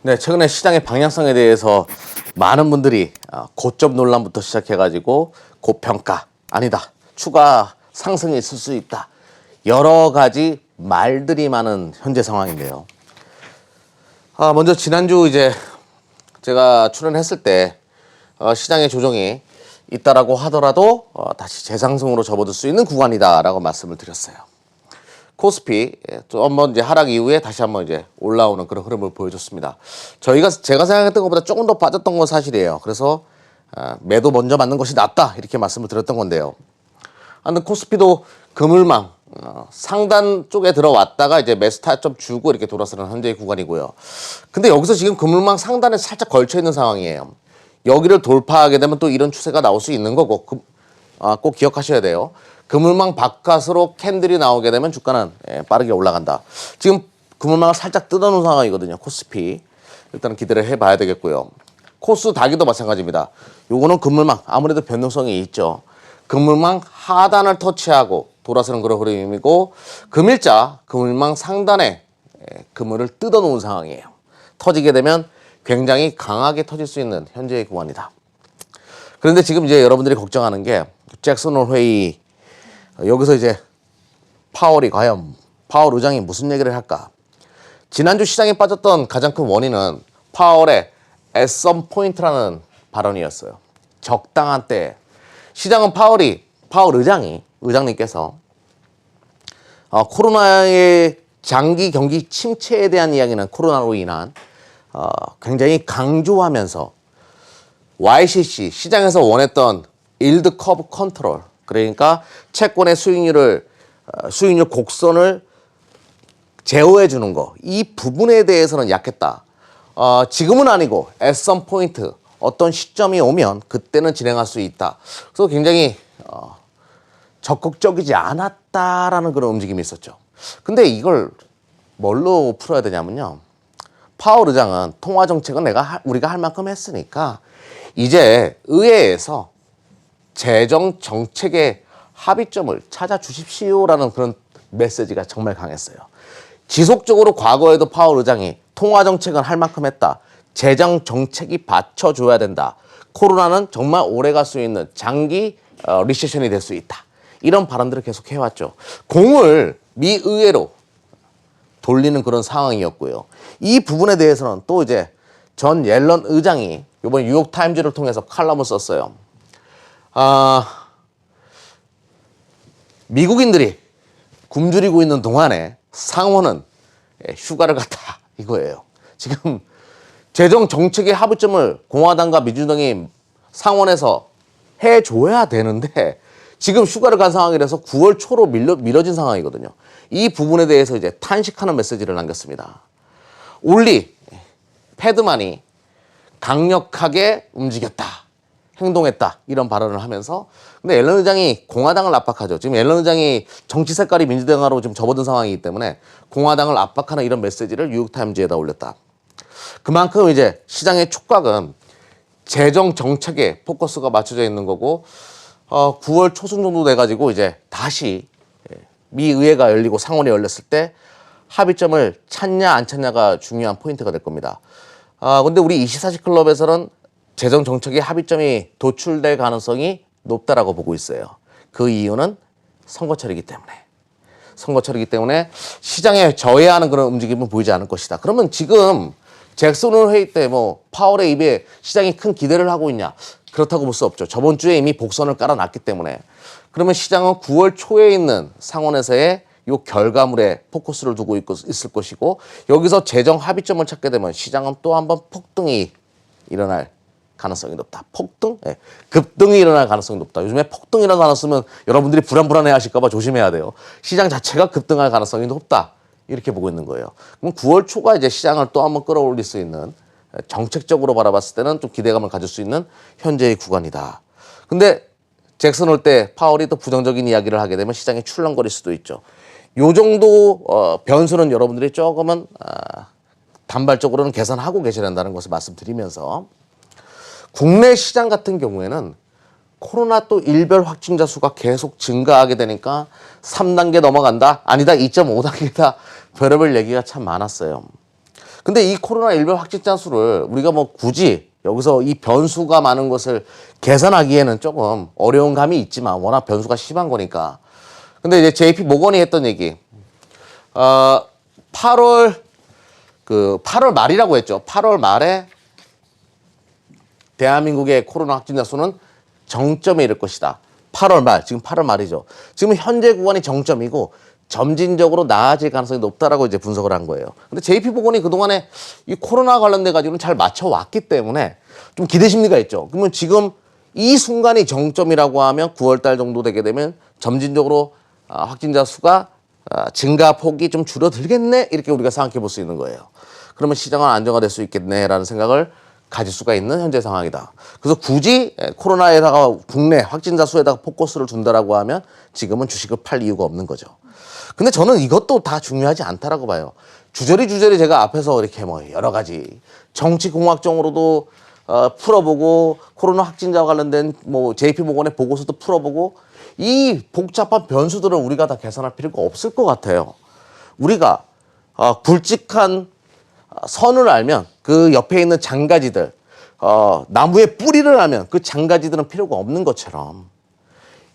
네, 최근에 시장의 방향성에 대해서 많은 분들이 고점 논란부터 시작해가지고 고평가, 아니다, 추가 상승이 있을 수 있다. 여러 가지 말들이 많은 현재 상황인데요. 먼저 지난주 이제 제가 출연했을 때 시장의 조정이 있다라고 하더라도 다시 재상승으로 접어들 수 있는 구간이다라고 말씀을 드렸어요. 코스피 또 한번 이제 하락 이후에 다시 한번 이제 올라오는 그런 흐름을 보여줬습니다. 제가 생각했던 것보다 조금 더 빠졌던 건 사실이에요. 그래서 매도 먼저 맞는 것이 낫다 이렇게 말씀을 드렸던 건데요. 근데 코스피도 그물망 상단 쪽에 들어왔다가 이제 매수 타점 주고 이렇게 돌아서는 현재의 구간이고요. 근데 여기서 지금 그물망 상단에 살짝 걸쳐 있는 상황이에요. 여기를 돌파하게 되면 또 이런 추세가 나올 수 있는 거고 꼭 기억하셔야 돼요. 그물망 바깥으로 캔들이 나오게 되면 주가는 빠르게 올라간다. 지금 그물망을 살짝 뜯어놓은 상황이거든요. 코스피. 일단은 기대를 해봐야 되겠고요. 코스닥이도 마찬가지입니다. 요거는 그물망 아무래도 변동성이 있죠. 그물망 하단을 터치하고 돌아서는 그런 흐름이고 금일자 그물망 상단에 그물을 뜯어놓은 상황이에요. 터지게 되면 굉장히 강하게 터질 수 있는 현재의 구간이다. 그런데 지금 이제 여러분들이 걱정하는 게 잭슨홀 회의 여기서 이제 파월 의장이 무슨 얘기를 할까? 지난주 시장에 빠졌던 가장 큰 원인은 파월의 at 포인트라는 발언이었어요. 적당한 때. 시장은 파월 의장님께서 코로나의 장기 경기 침체에 대한 이야기는 코로나로 인한 굉장히 강조하면서 YCC 시장에서 원했던 일드 커브 컨트롤 그러니까 채권의 수익률 곡선을 제어해 주는 거 이 부분에 대해서는 약했다. 지금은 아니고 at some point 어떤 시점이 오면 그때는 진행할 수 있다. 그래서 굉장히 적극적이지 않았다라는 그런 움직임이 있었죠. 근데 이걸 뭘로 풀어야 되냐면요. 파월 의장은 통화 정책은 우리가 할 만큼 했으니까 이제 의회에서 재정 정책의 합의점을 찾아 주십시오라는 그런 메시지가 정말 강했어요. 지속적으로 과거에도 파월 의장이 통화 정책은 할 만큼 했다. 재정 정책이 받쳐줘야 된다. 코로나는 정말 오래 갈 수 있는 장기 리세션이 될 수 있다. 이런 발언들을 계속 해왔죠. 공을 미 의회로 돌리는 그런 상황이었고요. 이 부분에 대해서는 또 이제 전 옐런 의장이 이번 뉴욕 타임즈를 통해서 칼럼을 썼어요. 미국인들이 굶주리고 있는 동안에 상원은 휴가를 갔다 이거예요. 지금 재정 정책의 합의점을 공화당과 민주당이 상원에서 해줘야 되는데 지금 휴가를 간 상황이라서 9월 초로 미뤄진 상황이거든요. 이 부분에 대해서 이제 탄식하는 메시지를 남겼습니다. 패드만이 강력하게 움직였다. 행동했다. 이런 발언을 하면서 근데 옐런 의장이 공화당을 압박하죠. 지금 옐런 의장이 정치 색깔이 민주당으로 좀 접어든 상황이기 때문에 공화당을 압박하는 이런 메시지를 뉴욕타임즈에다 올렸다. 그만큼 이제 시장의 촉각은 재정 정책에 포커스가 맞춰져 있는 거고 9월 초순 정도 돼가지고 이제 다시 미 의회가 열리고 상원이 열렸을 때 합의점을 찾냐 안 찾냐가 중요한 포인트가 될 겁니다. 근데 우리 24시 클럽에서는 재정 정책의 합의점이 도출될 가능성이 높다라고 보고 있어요. 그 이유는 선거철이기 때문에 시장에 저해하는 그런 움직임은 보이지 않을 것이다. 그러면 지금 잭슨홀 회의 때 파월의 입에 시장이 큰 기대를 하고 있냐? 그렇다고 볼 수 없죠. 저번 주에 이미 복선을 깔아놨기 때문에. 그러면 시장은 9월 초에 있는 상원에서의 요 결과물에 포커스를 두고 있을 것이고 여기서 재정 합의점을 찾게 되면 시장은 또 한번 폭등이 일어날 가능성이 높다. 폭등? 네. 급등이 일어날 가능성이 높다. 요즘에 폭등이라는 단어 쓰면 여러분들이 불안해 하실까 봐 조심해야 돼요. 시장 자체가 급등할 가능성이 높다. 이렇게 보고 있는 거예요. 그럼 9월 초가 이제 시장을 또 한번 끌어올릴 수 있는 정책적으로 바라봤을 때는 좀 기대감을 가질 수 있는 현재의 구간이다. 근데 잭슨 올 때 파월이 또 부정적인 이야기를 하게 되면 시장이 출렁거릴 수도 있죠. 요 정도 변수는 여러분들이 조금은 단발적으로는 계산하고 계셔야 된다는 것을 말씀드리면서 국내 시장 같은 경우에는 코로나 또 일별 확진자 수가 계속 증가하게 되니까 3단계 넘어간다? 아니다, 2.5단계다. 별의별 얘기가 참 많았어요. 근데 이 코로나19 확진자 수를 우리가 뭐 굳이 여기서 이 변수가 많은 것을 계산하기에는 조금 어려운 감이 있지만 워낙 변수가 심한 거니까. 근데 이제 JP 모건이 했던 얘기, 8월 말이라고 했죠. 8월 말에 대한민국의 코로나 확진자 수는 정점에 이를 것이다. 8월 말, 지금 8월 말이죠. 지금 현재 구간이 정점이고 점진적으로 나아질 가능성이 높다라고 이제 분석을 한 거예요. 근데 JP보건이 그동안에 이 코로나 관련돼 가지고는 잘 맞춰왔기 때문에 좀 기대 심리가 있죠. 그러면 지금 이 순간이 정점이라고 하면 9월 달 정도 되게 되면 점진적으로 확진자 수가 증가 폭이 좀 줄어들겠네, 이렇게 우리가 생각해 볼 수 있는 거예요. 그러면 시장은 안정화될 수 있겠네라는 생각을 가질 수가 있는 현재 상황이다. 그래서 굳이 코로나에다가 국내 확진자 수에다가 포커스를 둔다라고 하면 지금은 주식을 팔 이유가 없는 거죠. 근데 저는 이것도 다 중요하지 않다라고 봐요. 주저리 제가 앞에서 이렇게 뭐 여러 가지 정치공학적으로도 풀어보고 코로나 확진자와 관련된 뭐 JP모건의 보고서도 풀어보고 이 복잡한 변수들을 우리가 다 계산할 필요가 없을 것 같아요. 우리가 굵직한 선을 알면 그 옆에 있는 장가지들, 나무의 뿌리를 알면 그 장가지들은 필요가 없는 것처럼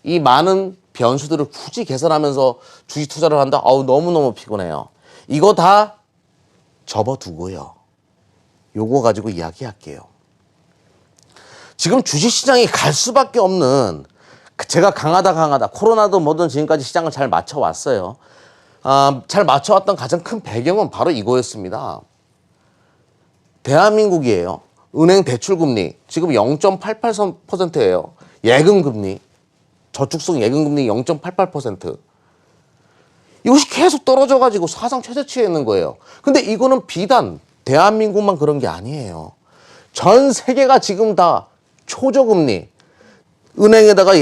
이 많은 변수들을 굳이 계산하면서 주식 투자를 한다? 아우, 너무너무 피곤해요. 이거 다 접어두고요. 요거 가지고 이야기할게요. 지금 주식시장이 갈 수밖에 없는, 제가 강하다 코로나도 뭐든 지금까지 시장을 잘 맞춰왔어요. 잘 맞춰왔던 가장 큰 배경은 바로 이거였습니다. 대한민국이에요. 은행 대출금리 지금 0.88%예요. 예금금리, 저축성 예금금리 0.88%. 이것이 계속 떨어져가지고 사상 최저치에 있는 거예요. 근데 이거는 비단 대한민국만 그런 게 아니에요. 전 세계가 지금 다 초저금리, 은행에다가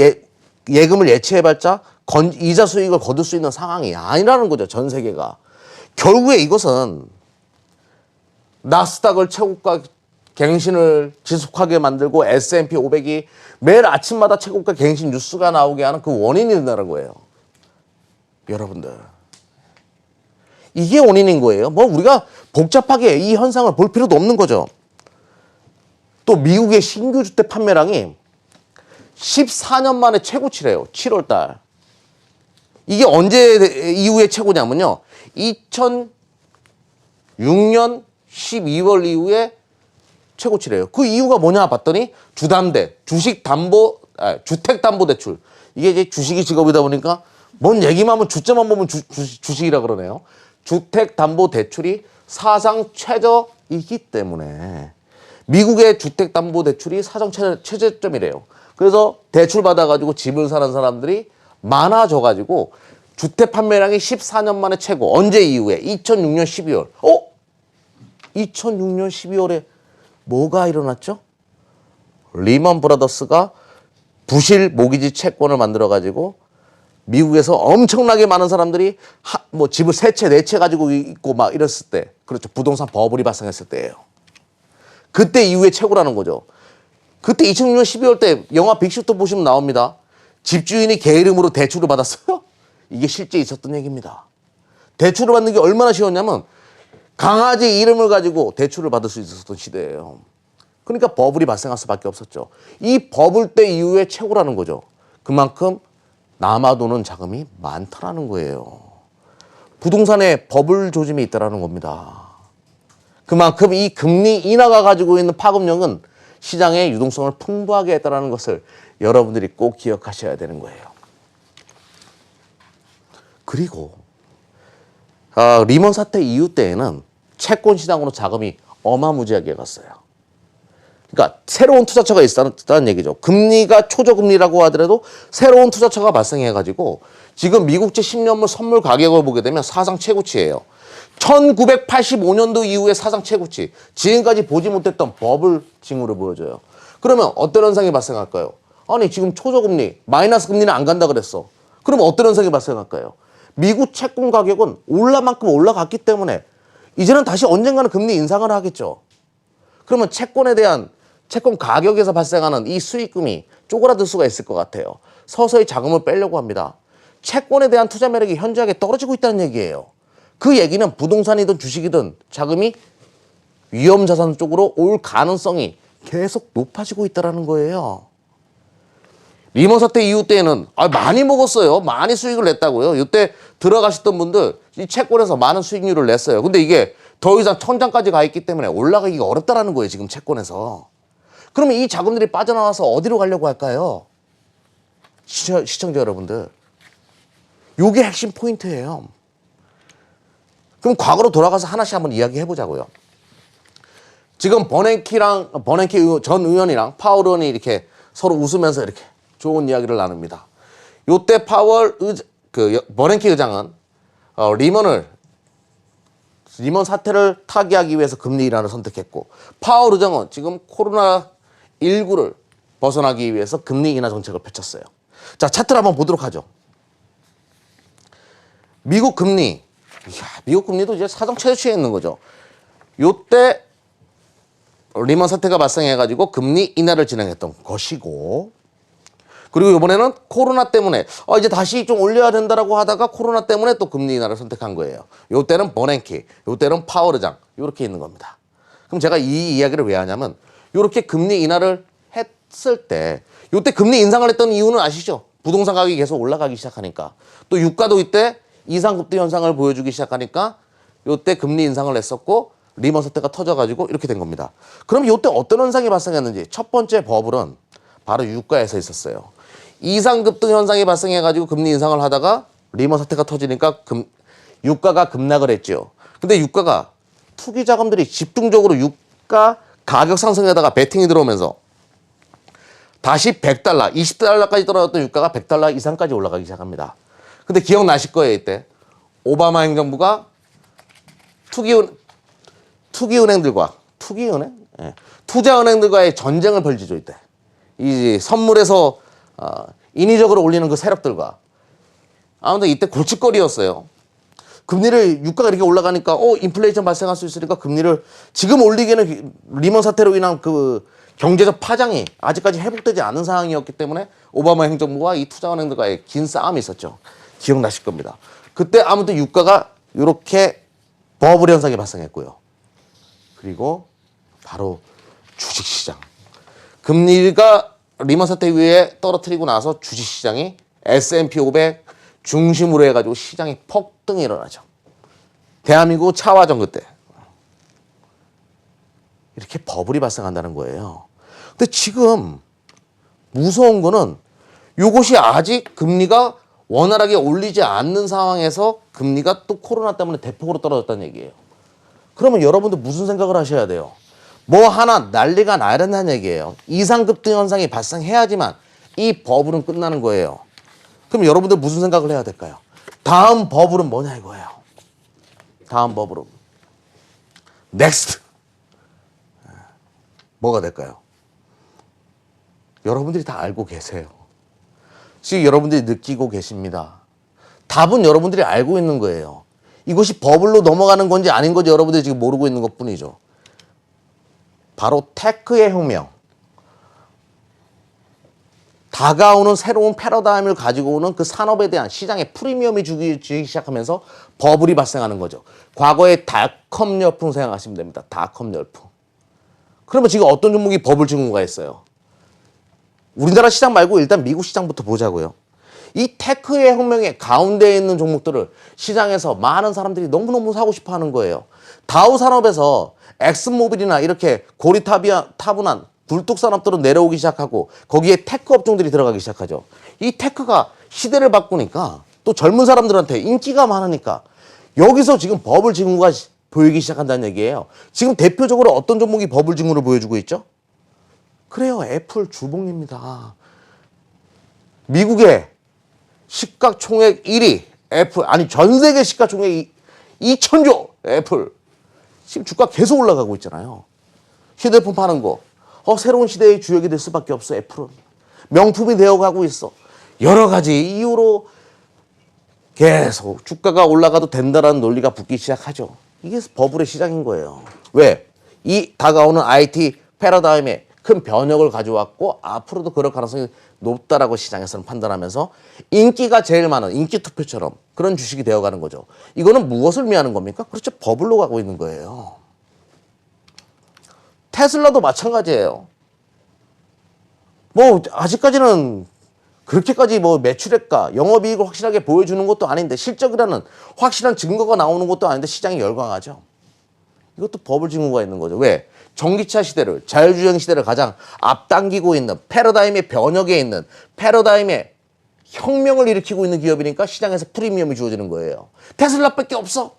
예금을 예치해봤자 이자 수익을 거둘 수 있는 상황이 아니라는 거죠. 전 세계가. 결국에 이것은 나스닥을 최고가 갱신을 지속하게 만들고 S&P 500이 매일 아침마다 최고가 갱신 뉴스가 나오게 하는 그 원인이 된다는 거예요. 여러분들. 이게 원인인 거예요. 뭐 우리가 복잡하게 이 현상을 볼 필요도 없는 거죠. 또 미국의 신규 주택 판매량이 14년 만에 최고치래요. 7월 달. 이게 언제 이후에 최고냐면요. 2006년 12월 이후에 최고치래요. 그 이유가 뭐냐 봤더니 주담대, 주택담보대출. 이게 이제 주식이 직업이다 보니까 뭔 얘기만 하면 주자만 보면 주식이라 그러네요. 주택담보대출이 사상 최저이기 때문에 미국의 주택담보대출이 사상 최저점이래요. 그래서 대출 받아가지고 집을 사는 사람들이 많아져가지고 주택 판매량이 14년 만에 최고. 언제 이후에? 2006년 12월. 2006년 12월에 뭐가 일어났죠? 리먼 브라더스가 부실 모기지 채권을 만들어가지고 미국에서 엄청나게 많은 사람들이 뭐 집을 세 채, 네 채 가지고 있고 막 이랬을 때, 그렇죠. 부동산 버블이 발생했을 때예요. 그때 이후에 최고라는 거죠. 그때 2006년 12월 때 영화 빅슈터 보시면 나옵니다. 집주인이 개 이름으로 대출을 받았어요. 이게 실제 있었던 얘기입니다. 대출을 받는 게 얼마나 쉬웠냐면 강아지 이름을 가지고 대출을 받을 수 있었던 시대예요. 그러니까 버블이 발생할 수밖에 없었죠. 이 버블 때 이후에 최고라는 거죠. 그만큼 남아도는 자금이 많다라는 거예요. 부동산에 버블 조짐이 있다라는 겁니다. 그만큼 이 금리 인하가 가지고 있는 파급력은 시장의 유동성을 풍부하게 했다는 것을 여러분들이 꼭 기억하셔야 되는 거예요. 그리고 리먼 사태 이후 때에는 채권 시장으로 자금이 어마무지하게 갔어요. 그러니까 새로운 투자처가 있다는 얘기죠. 금리가 초저금리라고 하더라도 새로운 투자처가 발생해가지고 지금 미국제 10년물 선물 가격을 보게 되면 사상 최고치예요. 1985년도 이후에 사상 최고치. 지금까지 보지 못했던 버블 징후를 보여줘요. 그러면 어떤 현상이 발생할까요? 아니 지금 초저금리, 마이너스 금리는 안 간다 그랬어. 그러면 어떤 현상이 발생할까요? 미국 채권 가격은 올라만큼 올라갔기 때문에 이제는 다시 언젠가는 금리 인상을 하겠죠. 그러면 채권에 대한 채권 가격에서 발생하는 이 수익금이 쪼그라들 수가 있을 것 같아요. 서서히 자금을 빼려고 합니다. 채권에 대한 투자 매력이 현저하게 떨어지고 있다는 얘기예요. 그 얘기는 부동산이든 주식이든 자금이 위험 자산 쪽으로 올 가능성이 계속 높아지고 있다는 거예요. 리먼 사태 이후 때에는 많이 먹었어요. 많이 수익을 냈다고요. 이때 들어가셨던 분들 이 채권에서 많은 수익률을 냈어요. 근데 이게 더 이상 천장까지 가 있기 때문에 올라가기가 어렵다라는 거예요. 지금 채권에서. 그러면 이 자금들이 빠져나와서 어디로 가려고 할까요? 시청자 여러분들. 요게 핵심 포인트예요. 그럼 과거로 돌아가서 하나씩 한번 이야기해 보자고요. 지금 버냉키 전 의원이랑 파월 의원이 이렇게 서로 웃으면서 이렇게 좋은 이야기를 나눕니다. 요때 버냉키 의장은 리먼 사태를 타개하기 위해서 금리 인하를 선택했고, 파월 의장은 지금 코로나19를 벗어나기 위해서 금리 인하 정책을 펼쳤어요. 자, 차트를 한번 보도록 하죠. 미국 금리. 미국 금리도 이제 사정 최저치에 있는 거죠. 요때 리먼 사태가 발생해가지고 금리 인하를 진행했던 것이고, 그리고 이번에는 코로나 때문에 이제 다시 좀 올려야 된다라고 하다가 코로나 때문에 또 금리 인하를 선택한 거예요. 요때는 버냉키, 요때는 파월 의장 이렇게 있는 겁니다. 그럼 제가 이 이야기를 왜 하냐면, 이렇게 금리 인하를 했을 때 요때 금리 인상을 했던 이유는 아시죠? 부동산 가격이 계속 올라가기 시작하니까, 또 유가도 이때 이상급등 현상을 보여주기 시작하니까 요때 금리 인상을 했었고, 리먼 사태가 터져가지고 이렇게 된 겁니다. 그럼 요때 어떤 현상이 발생했는지, 첫 번째 버블은 바로 유가에서 있었어요. 이상급등 현상이 발생해가지고 금리 인상을 하다가 리먼 사태가 터지니까 유가가 급락을 했죠. 근데 유가가 투기 자금들이 집중적으로 유가 가격 상승에다가 베팅이 들어오면서 다시 100달러, 20달러까지 떨어졌던 유가가 100달러 이상까지 올라가기 시작합니다. 근데 기억나실 거예요. 이때 오바마 행정부가 투자은행들과의 전쟁을 벌이죠. 이때 이 선물에서 인위적으로 올리는 그 세력들과. 아무튼 이때 골칫거리였어요. 금리를, 유가가 이렇게 올라가니까 인플레이션 발생할 수 있으니까 금리를 지금 올리기에는 리먼 사태로 인한 그 경제적 파장이 아직까지 회복되지 않은 상황이었기 때문에 오바마 행정부와 이 투자은행들과의 긴 싸움이 있었죠. 기억나실 겁니다. 그때 아무튼 유가가 이렇게 버블 현상이 발생했고요. 그리고 바로 주식시장. 금리가 리먼 사태 이후에 떨어뜨리고 나서 주식시장이 S&P 500 중심으로 해가지고 시장이 폭등이 일어나죠. 대한민국 차화정 그때. 이렇게 버블이 발생한다는 거예요. 근데 지금 무서운 거는 이것이 아직 금리가 원활하게 올리지 않는 상황에서 금리가 또 코로나 때문에 대폭으로 떨어졌다는 얘기예요. 그러면 여러분들 무슨 생각을 하셔야 돼요? 뭐 하나 난리가 나야 된다는 얘기예요. 이상급등 현상이 발생해야지만 이 버블은 끝나는 거예요. 그럼 여러분들 무슨 생각을 해야 될까요? 다음 버블은 뭐냐 이거예요. 다음 버블은 넥스트. 뭐가 될까요? 여러분들이 다 알고 계세요. 지금 여러분들이 느끼고 계십니다. 답은 여러분들이 알고 있는 거예요. 이것이 버블로 넘어가는 건지 아닌 건지 여러분들이 지금 모르고 있는 것뿐이죠. 바로 테크의 혁명. 다가오는 새로운 패러다임을 가지고 오는 그 산업에 대한 시장의 프리미엄이 주기 시작하면서 버블이 발생하는 거죠. 과거의 닷컴 열풍 생각하시면 됩니다. 닷컴 열풍. 그러면 지금 어떤 종목이 버블 증후가 있어요? 우리나라 시장 말고 일단 미국 시장부터 보자고요. 이 테크의 혁명의 가운데에 있는 종목들을 시장에서 많은 사람들이 너무너무 사고 싶어 하는 거예요. 다우 산업에서 엑슨모빌이나 이렇게 고리타분한 굴뚝 산업들은 내려오기 시작하고 거기에 테크 업종들이 들어가기 시작하죠. 이 테크가 시대를 바꾸니까 또 젊은 사람들한테 인기가 많으니까 여기서 지금 버블 징후가 보이기 시작한다는 얘기예요. 지금 대표적으로 어떤 종목이 버블 징후를 보여주고 있죠? 그래요. 애플 주봉입니다. 미국의 시가총액 1위 애플, 아니 전 세계 시가총액 2천조 애플. 지금 주가 계속 올라가고 있잖아요. 휴대폰 파는 거. 새로운 시대의 주역이 될 수밖에 없어. 애플은. 명품이 되어가고 있어. 여러 가지 이유로 계속 주가가 올라가도 된다라는 논리가 붙기 시작하죠. 이게 버블의 시작인 거예요. 왜? 이 다가오는 IT 패러다임에 큰 변혁을 가져왔고 앞으로도 그럴 가능성이 높다라고 시장에서는 판단하면서 인기가 제일 많은 인기 투표처럼 그런 주식이 되어가는 거죠. 이거는 무엇을 의미하는 겁니까? 그렇죠. 버블로 가고 있는 거예요. 테슬라도 마찬가지예요. 뭐 아직까지는 그렇게까지 뭐 매출액과 영업이익을 확실하게 보여주는 것도 아닌데, 실적이라는 확실한 증거가 나오는 것도 아닌데 시장이 열광하죠. 이것도 버블 징후가 있는 거죠. 왜? 전기차 시대를, 자율주행 시대를 가장 앞당기고 있는, 패러다임의 변혁에 있는, 패러다임의 혁명을 일으키고 있는 기업이니까 시장에서 프리미엄이 주어지는 거예요. 테슬라밖에 없어.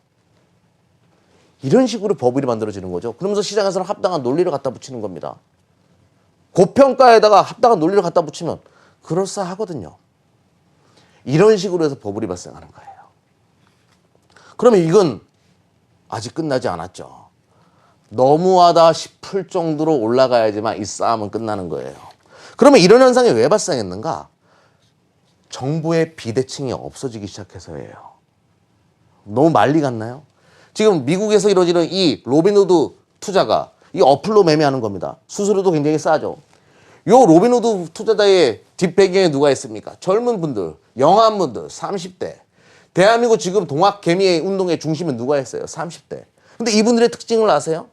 이런 식으로 버블이 만들어지는 거죠. 그러면서 시장에서는 합당한 논리를 갖다 붙이는 겁니다. 고평가에다가 합당한 논리를 갖다 붙이면 그럴싸하거든요. 이런 식으로 해서 버블이 발생하는 거예요. 그러면 이건 아직 끝나지 않았죠. 너무하다 싶을 정도로 올라가야지만 이 싸움은 끝나는 거예요. 그러면 이런 현상이 왜 발생했는가? 정부의 비대칭이 없어지기 시작해서예요. 너무 말리 갔나요? 지금 미국에서 이루어지는 이 로빈후드 투자가 이 어플로 매매하는 겁니다. 수수료도 굉장히 싸죠. 요 로빈후드 투자자의 뒷배경에 누가 있습니까? 젊은 분들, 영한 분들, 30대. 대한민국 지금 동학개미 운동의 중심은 누가 했어요? 30대. 근데 이분들의 특징을 아세요?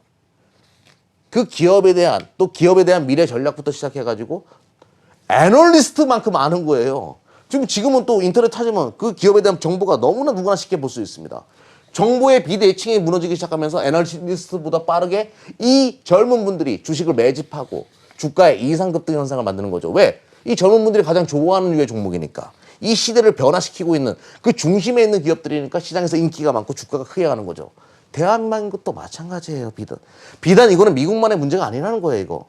그 기업에 대한, 또 기업에 대한 미래 전략부터 시작해가지고 애널리스트만큼 아는 거예요. 지금은 또 인터넷 찾으면 그 기업에 대한 정보가 너무나 누구나 쉽게 볼 수 있습니다. 정보의 비대칭이 무너지기 시작하면서 애널리스트보다 빠르게 이 젊은 분들이 주식을 매집하고 주가의 이상급등 현상을 만드는 거죠. 왜? 이 젊은 분들이 가장 좋아하는 류의 종목이니까. 이 시대를 변화시키고 있는 그 중심에 있는 기업들이니까 시장에서 인기가 많고 주가가 크게 가는 거죠. 대한민국도 마찬가지예요. 비단 이거는 미국만의 문제가 아니라는 거예요. 이거.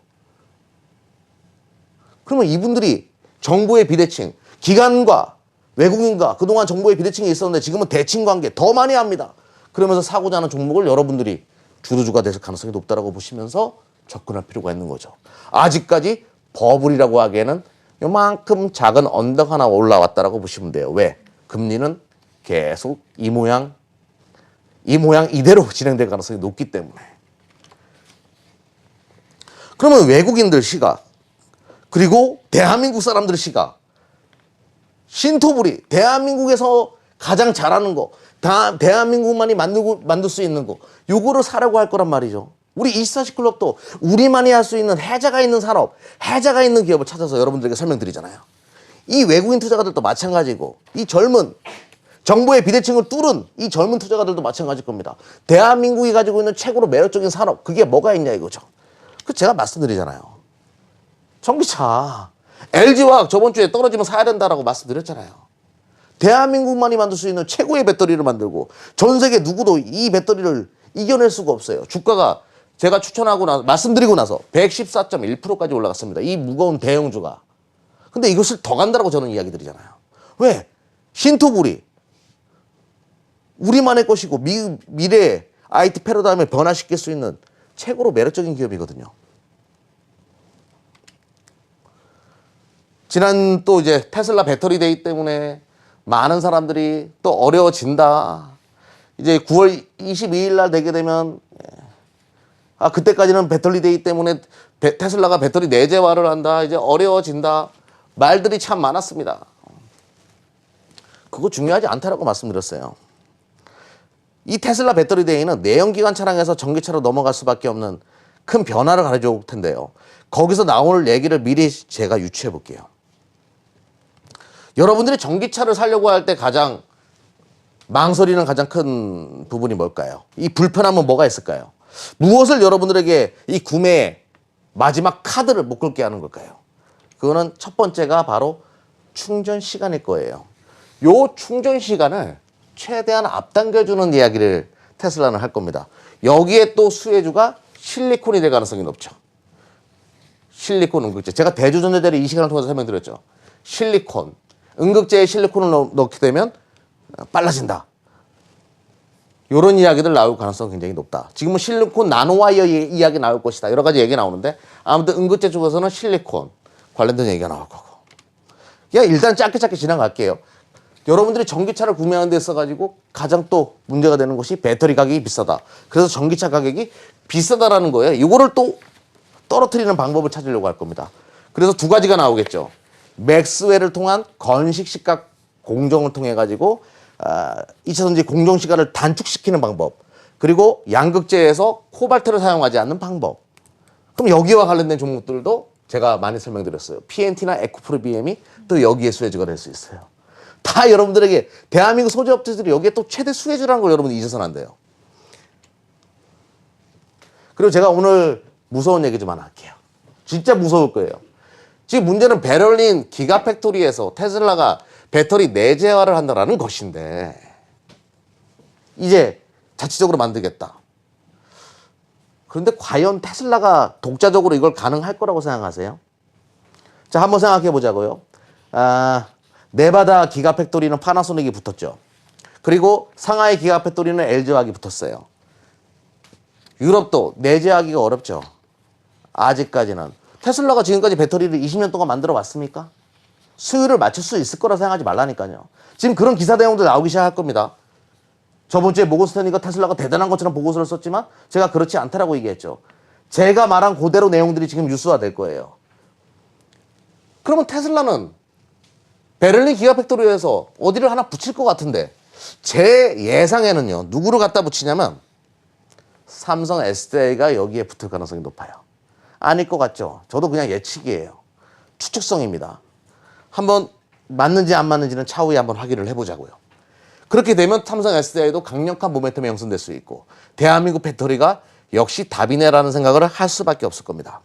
그러면 이분들이 정부의 비대칭, 기관과 외국인과 그동안 정부의 비대칭이 있었는데 지금은 대칭 관계 더 많이 합니다. 그러면서 사고자 하는 종목을 여러분들이 주도주가 될 가능성이 높다고 보시면서 접근할 필요가 있는 거죠. 아직까지 버블이라고 하기에는 요만큼 작은 언덕 하나 올라왔다라고 보시면 돼요. 왜? 금리는 계속 이 모양 이대로 진행될 가능성이 높기 때문에. 그러면 외국인들 시각, 그리고 대한민국 사람들 시각, 신토부리, 대한민국에서 가장 잘하는 거, 대한민국만이 만들 수 있는 거, 요거를 사려고 할 거란 말이죠. 우리 24시 클럽도 우리만이 할 수 있는 해자가 있는 산업, 해자가 있는 기업을 찾아서 여러분들에게 설명드리잖아요. 이 외국인 투자가들도 마찬가지고, 이 젊은 정부의 비대칭을 뚫은 이 젊은 투자가들도 마찬가지일 겁니다. 대한민국이 가지고 있는 최고로 매력적인 산업, 그게 뭐가 있냐 이거죠. 그 제가 말씀드리잖아요. 전기차. LG화학 저번 주에 떨어지면 사야 된다라고 말씀드렸잖아요. 대한민국만이 만들 수 있는 최고의 배터리를 만들고 전 세계 누구도 이 배터리를 이겨낼 수가 없어요. 주가가 제가 추천하고 나서 말씀드리고 나서 114.1%까지 올라갔습니다. 이 무거운 대형주가. 근데 이것을 더 간다라고 저는 이야기 드리잖아요. 왜? 신토부리. 우리만의 것이고 미래의 IT 패러다임을 변화시킬 수 있는 최고로 매력적인 기업이거든요. 지난 또 이제 테슬라 배터리 데이 때문에 많은 사람들이 또 어려워진다. 이제 9월 22일 날 되게 되면 그때까지는 배터리 데이 때문에 테슬라가 배터리 내재화를 한다. 이제 어려워진다. 말들이 참 많았습니다. 그거 중요하지 않다라고 말씀드렸어요. 이 테슬라 배터리 데이는 내연기관 차량에서 전기차로 넘어갈 수밖에 없는 큰 변화를 가져올 텐데요. 거기서 나올 얘기를 미리 제가 유추해 볼게요. 여러분들이 전기차를 사려고 할 때 가장 망설이는 가장 큰 부분이 뭘까요? 이 불편함은 뭐가 있을까요? 무엇을 여러분들에게 이 구매의 마지막 카드를 못 긁게 하는 걸까요? 그거는 첫 번째가 바로 충전 시간일 거예요. 요 충전 시간을 최대한 앞당겨주는 이야기를 테슬라는 할 겁니다. 여기에 또 수혜주가 실리콘이 될 가능성이 높죠. 실리콘 응급제. 제가 대주전자재를 이 시간을 통해서 설명드렸죠. 실리콘. 응급제에 실리콘을 넣게 되면 빨라진다. 이런 이야기들 나올 가능성이 굉장히 높다. 지금은 실리콘 나노와이어 이야기 나올 것이다. 여러 가지 얘기 나오는데 아무튼 응급제 쪽에서는 실리콘 관련된 얘기가 나올 거고. 일단 짧게 지나갈게요. 여러분들이 전기차를 구매하는 데 있어가지고 가장 또 문제가 되는 것이 배터리 가격이 비싸다. 그래서 전기차 가격이 비싸다라는 거예요. 이거를 또 떨어뜨리는 방법을 찾으려고 할 겁니다. 그래서 두 가지가 나오겠죠. 맥스웰을 통한 건식시각 공정을 통해 가지고 2차전지 공정 시간을 단축시키는 방법, 그리고 양극재에서 코발트를 사용하지 않는 방법. 그럼 여기와 관련된 종목들도 제가 많이 설명드렸어요. PNT나 에코프로비엠이 또 여기에 수혜주가 될 수 있어요. 다 여러분들에게 대한민국 소재업체들이 여기에 또 최대 수혜주라는 걸 여러분들 잊어서는 안 돼요. 그리고 제가 오늘 무서운 얘기 좀 하나 할게요. 진짜 무서울 거예요. 지금 문제는 베를린 기가팩토리에서 테슬라가 배터리 내재화를 한다는 것인데 이제 자체적으로 만들겠다. 그런데 과연 테슬라가 독자적으로 이걸 가능할 거라고 생각하세요? 자, 한번 생각해 보자고요. 네바다 기가팩토리는 파나소닉이 붙었죠. 그리고 상하이 기가팩토리는 LG화학이 붙었어요. 유럽도 내재하기가 어렵죠. 아직까지는. 테슬라가 지금까지 배터리를 20년 동안 만들어 왔습니까? 수율을 맞출 수 있을 거라 생각하지 말라니까요. 지금 그런 기사 내용도 나오기 시작할 겁니다. 저번 주에 모건 스탠리가 테슬라가 대단한 것처럼 보고서를 썼지만 제가 그렇지 않다라고 얘기했죠. 제가 말한 그대로 내용들이 지금 뉴스화 될 거예요. 그러면 테슬라는 베를린 기가팩토리에서 어디를 하나 붙일 것 같은데 제 예상에는요. 누구를 갖다 붙이냐면 삼성 SDI가 여기에 붙을 가능성이 높아요. 아닐 것 같죠? 저도 그냥 예측이에요. 추측성입니다. 한번 맞는지 안 맞는지는 차후에 한번 확인을 해보자고요. 그렇게 되면 삼성 SDI도 강력한 모멘텀이 형성될 수 있고 대한민국 배터리가 역시 답이네라는 생각을 할 수밖에 없을 겁니다.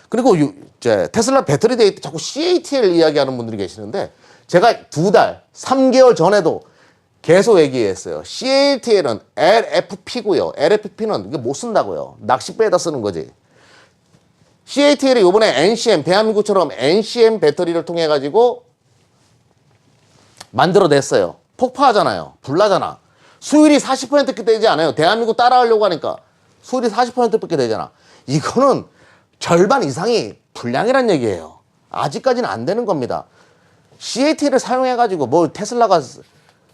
그리고 테슬라 배터리 데이터 자꾸 CATL 이야기하는 분들이 계시는데 제가 2달, 3개월 전에도 계속 얘기했어요. CATL은 LFP고요. LFP는 이게 못 쓴다고요. 낚싯배에다 쓰는 거지. CATL이 이번에 NCM, 대한민국처럼 NCM 배터리를 통해 가지고 만들어냈어요. 폭파하잖아요. 불나잖아. 수율이 40%밖에 되지 않아요. 대한민국 따라하려고 하니까 수율이 40%밖에 되잖아. 이거는 절반 이상이 불량이란 얘기예요. 아직까지는 안 되는 겁니다. CATL을 사용해가지고 뭐 테슬라가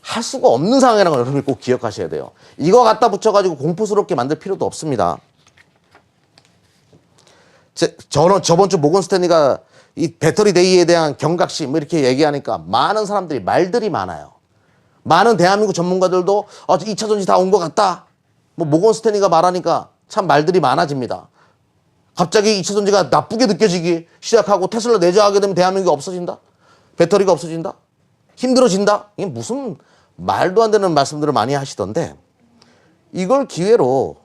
할 수가 없는 상황이라는 걸 여러분이 꼭 기억하셔야 돼요. 이거 갖다 붙여가지고 공포스럽게 만들 필요도 없습니다. 저는 저번 주 모건 스탠리가 이 배터리 데이에 대한 경각심 뭐 이렇게 얘기하니까 많은 사람들이 말들이 많아요. 많은 대한민국 전문가들도 2차 전지 다 온 것 같다. 뭐 모건 스탠리가 말하니까 참 말들이 많아집니다. 갑자기 2차 전지가 나쁘게 느껴지기 시작하고 테슬라 내재하게 되면 대한민국이 없어진다? 배터리가 없어진다? 힘들어진다? 이게 무슨 말도 안 되는 말씀들을 많이 하시던데 이걸 기회로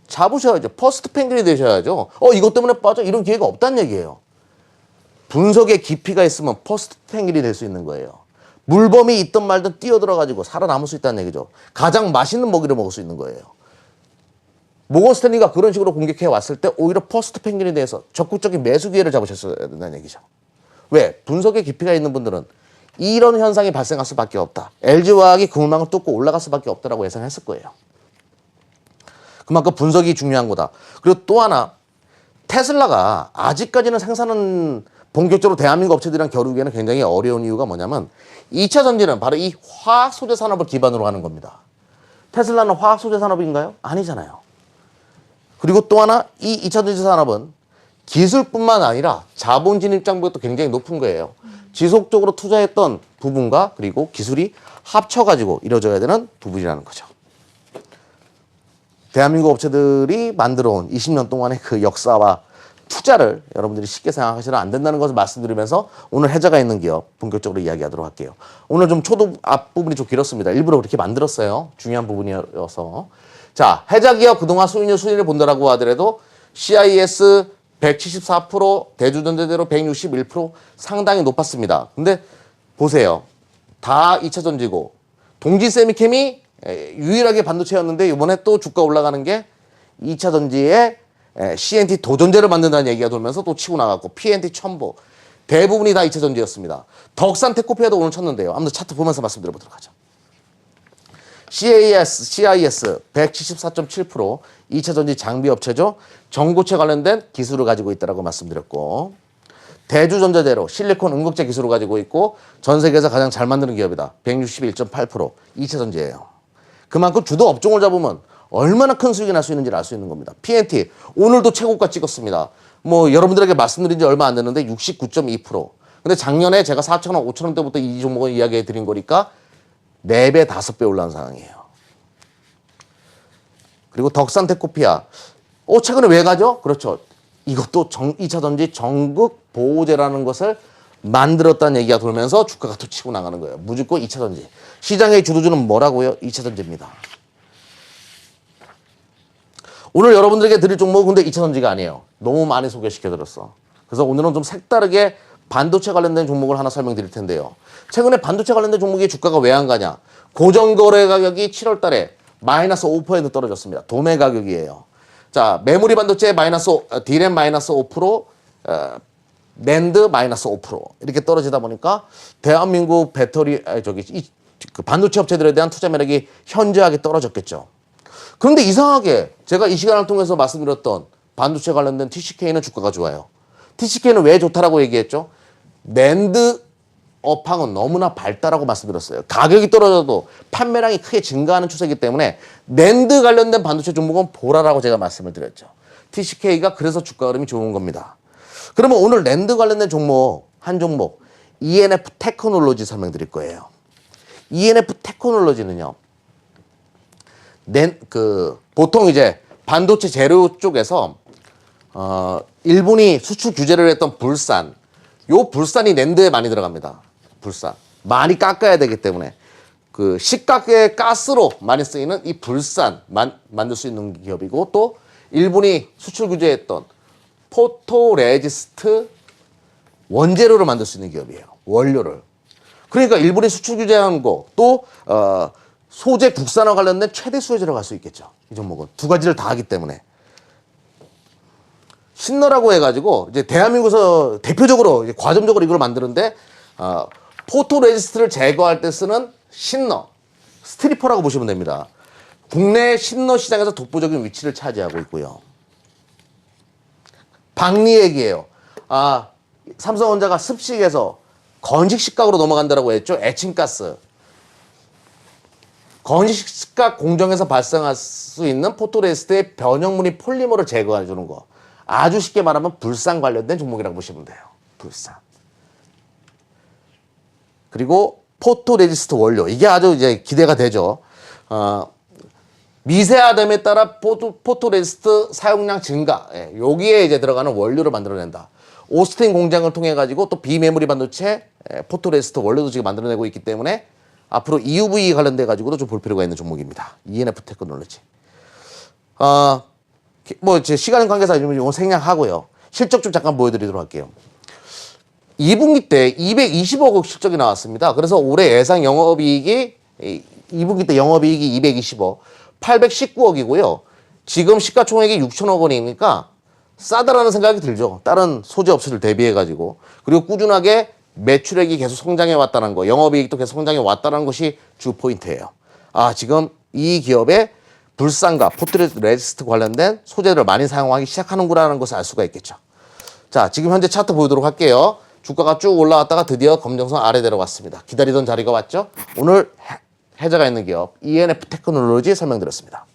잡으셔야죠. 퍼스트 펭귄이 되셔야죠. 이것 때문에 빠져? 이런 기회가 없다는 얘기예요. 분석의 깊이가 있으면 퍼스트 펭귄이 될 수 있는 거예요. 물범이 있든 말든 뛰어들어가지고 살아남을 수 있다는 얘기죠. 가장 맛있는 먹이를 먹을 수 있는 거예요. 모건 스탠리가 그런 식으로 공격해 왔을 때 오히려 퍼스트 펭귄에 대해서 적극적인 매수 기회를 잡으셨어야 된다는 얘기죠. 왜? 분석의 깊이가 있는 분들은 이런 현상이 발생할 수밖에 없다. LG화학이 그물망을 뚫고 올라갈 수밖에 없다라고 예상했을 거예요. 그만큼 분석이 중요한 거다. 그리고 또 하나 테슬라가 아직까지는 생산은 본격적으로 대한민국 업체들이랑 겨루기에는 굉장히 어려운 이유가 뭐냐면 2차 전지는 바로 이 화학 소재 산업을 기반으로 하는 겁니다. 테슬라는 화학 소재 산업인가요? 아니잖아요. 그리고 또 하나 이 2차 전지 산업은 기술뿐만 아니라 자본 진입 장벽도 굉장히 높은 거예요. 지속적으로 투자했던 부분과 그리고 기술이 합쳐가지고 이루어져야 되는 부분이라는 거죠. 대한민국 업체들이 만들어온 20년 동안의 그 역사와 투자를 여러분들이 쉽게 생각하시면 안 된다는 것을 말씀드리면서 오늘 해자가 있는 기업 본격적으로 이야기하도록 할게요. 오늘 좀 초도 앞부분이 좀 길었습니다. 일부러 그렇게 만들었어요. 중요한 부분이어서. 자, 해자 기업 그동안 수익률 순위를 본다라고 하더라도 CIS 174%, 대주전자재료 161% 상당히 높았습니다. 근데 보세요. 다 2차 전지고 동진 세미캠이 유일하게 반도체였는데 이번에 또 주가 올라가는 게 2차 전지에 CNT 도전제를 만든다는 얘기가 돌면서 또 치고 나갔고 PNT 첨보 대부분이 다 2차 전지였습니다. 덕산 테코피아도 오늘 쳤는데요. 아무튼 차트 보면서 말씀드려보도록 하죠. CIS 174.7% 2차 전지 장비 업체죠. 전고체 관련된 기술을 가지고 있다고 말씀드렸고 대주전자재료 실리콘 응급제 기술을 가지고 있고 전 세계에서 가장 잘 만드는 기업이다. 161.8% 2차 전지예요. 그만큼 주도 업종을 잡으면 얼마나 큰 수익이 날 수 있는지를 알 수 있는 겁니다. PNT 오늘도 최고가 찍었습니다. 뭐 여러분들에게 말씀드린 지 얼마 안 됐는데 69.2%. 근데 작년에 제가 4,000원, 5,000원대부터 이 종목을 이야기해 드린 거니까 4배, 5배 올라온 상황이에요. 그리고 덕산 테코피아 최근에 왜 가죠? 그렇죠. 이것도 2차 전지 전극 보호제라는 것을 만들었다는 얘기가 돌면서 주가가 또 치고 나가는 거예요. 무조건 2차 전지. 시장의 주도주는 뭐라고요? 2차 전지입니다. 오늘 여러분들에게 드릴 종목은 근데 2차 전지가 아니에요. 너무 많이 소개시켜드렸어. 그래서 오늘은 좀 색다르게 반도체 관련된 종목을 하나 설명드릴 텐데요. 최근에 반도체 관련된 종목의 주가가 왜 안 가냐? 고정거래 가격이 7월 달에 마이너스 5% 떨어졌습니다. 도매 가격이에요. 자, 메모리 반도체 디램 마이너스 5%, 낸드 마이너스 5% 이렇게 떨어지다 보니까 대한민국 그 반도체 업체들에 대한 투자 매력이 현저하게 떨어졌겠죠. 그런데 이상하게 제가 이 시간을 통해서 말씀드렸던 반도체 관련된 TCK는 주가가 좋아요. TCK는 왜 좋다라고 얘기했죠? 낸드 업황은 너무나 밝다라고 말씀드렸어요. 가격이 떨어져도 판매량이 크게 증가하는 추세이기 때문에 낸드 관련된 반도체 종목은 보라라고 제가 말씀을 드렸죠. TCK가 그래서 주가 흐름이 좋은 겁니다. 그러면 오늘 낸드 관련된 종목, 한 종목 ENF 테크놀로지 설명드릴 거예요. ENF 테크놀로지는요. 보통 이제 반도체 재료 쪽에서 일본이 수출 규제를 했던 불산, 요 불산이 낸드에 많이 들어갑니다. 불산. 많이 깎아야 되기 때문에 그 식각의 가스로 많이 쓰이는 이 불산 만들 수 있는 기업이고, 또 일본이 수출 규제했던 포토레지스트 원재료를 만들 수 있는 기업이에요. 원료를. 그러니까 일본이 수출 규제한 거, 또 소재 국산화 관련된 최대 수혜자로 갈 수 있겠죠. 이 종목은 두 가지를 다 하기 때문에. 신너라고 해가지고 이제 대한민국에서 대표적으로 이제 과점적으로 이걸 만드는데 포토레지스트를 제거할 때 쓰는 신너, 스트리퍼라고 보시면 됩니다. 국내 신너 시장에서 독보적인 위치를 차지하고 있고요. 박리 얘기예요. 삼성전자가 습식에서 건식식각으로 넘어간다고 했죠. 에칭가스. 건식식각 공정에서 발생할 수 있는 포토레지스트의 변형물인 폴리머를 제거해 주는 거. 아주 쉽게 말하면 불산 관련된 종목이라고 보시면 돼요. 불산. 그리고 포토레지스트 원료. 이게 아주 이제 기대가 되죠. 미세화됨에 따라 포토레지스트 사용량 증가. 여기에 이제 들어가는 원료를 만들어낸다. 오스틴 공장을 통해 가지고 또 비메모리 반도체 포토레지스트 원료도 지금 만들어내고 있기 때문에 앞으로 EUV 관련돼 가지고도 좀 볼 필요가 있는 종목입니다. ENF 테크놀로지. 제 시간 관계상 이거 생략하고요. 실적 좀 잠깐 보여드리도록 할게요. 2분기 때 220억 실적이 나왔습니다. 그래서 올해 예상 영업이익이 2분기 때 영업이익이 220억, 819억이고요. 지금 시가총액이 6천억 원이니까 싸다라는 생각이 들죠. 다른 소재 업체들 대비해 가지고. 그리고 꾸준하게 매출액이 계속 성장해 왔다는 거, 영업이익도 계속 성장해 왔다는 것이 주 포인트예요. 지금 이 기업의 불산과 포토레지스트 관련된 소재들을 많이 사용하기 시작하는구나라는 것을 알 수가 있겠죠. 자, 지금 현재 차트 보도록 할게요. 주가가 쭉 올라왔다가 드디어 검정선 아래 내려왔습니다. 기다리던 자리가 왔죠. 오늘 해자가 있는 기업 ENF 테크놀로지 설명드렸습니다.